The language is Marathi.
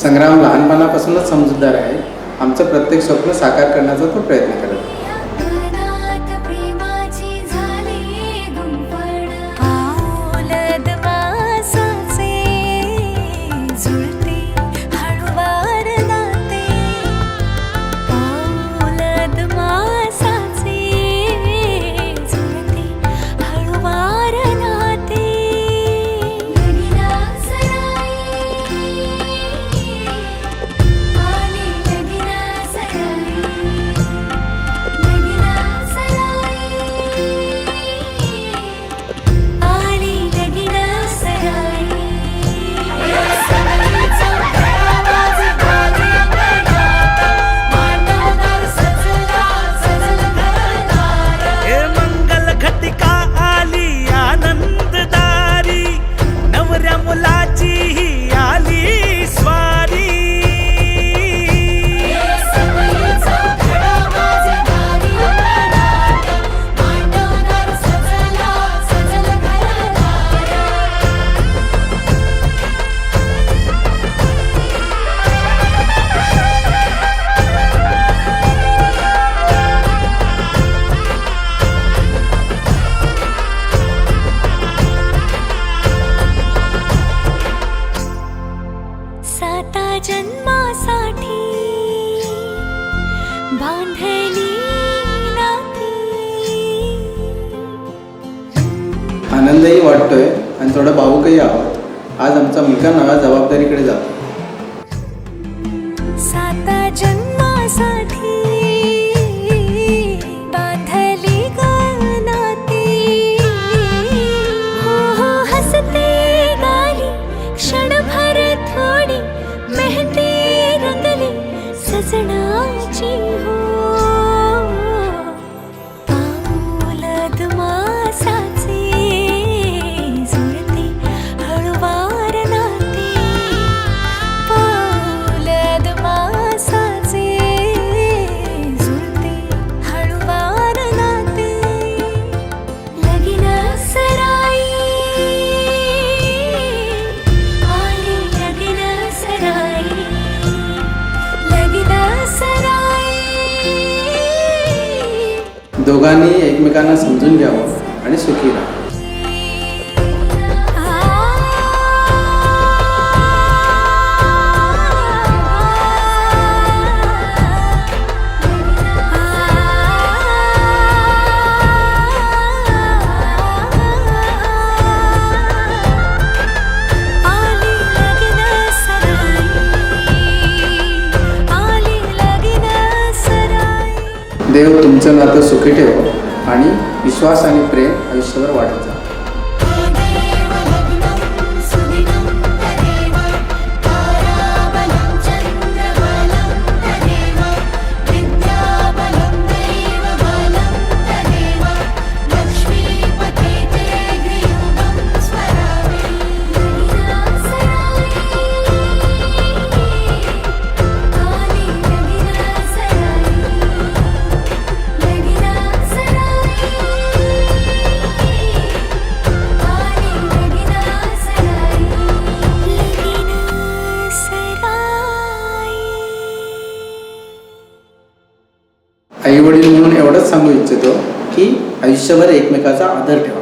संग्राम लहानपणापासूनच समजूतदार आहे. आमचं प्रत्येक स्वप्न साकार करण्याचा तो प्रयत्न करत आहे. जन्मासाठी बांधली नाती. आनंदही वाटतोय आणि थोडं भावुकही आहोत. आज आमचा मुलगा नव्या जबाबदारीकडे जातो. साता जन्मासाठी बांधली नाती. हो हो हसते गाली क्षणभर थोडी मेहंदी रंगली सजनाची. हो पाऊलद मासाचे जुळते हळुवार नाते. पाऊलद मासाचे जुळते हळुवार नाते. लगीन सराई आली लगीन सराई. दोघांनी एकमेकांना समजून घ्यावं आणि सुखी राहावं. देव तुमचं नातं सुखी ठेवो आणि विश्वास आणि प्रेम आयुष्यभर वाढत जा. आई वडील म्हणून एवढंच सांगू इच्छितो की आयुष्यभर एकमेकाचा आदर ठेवा.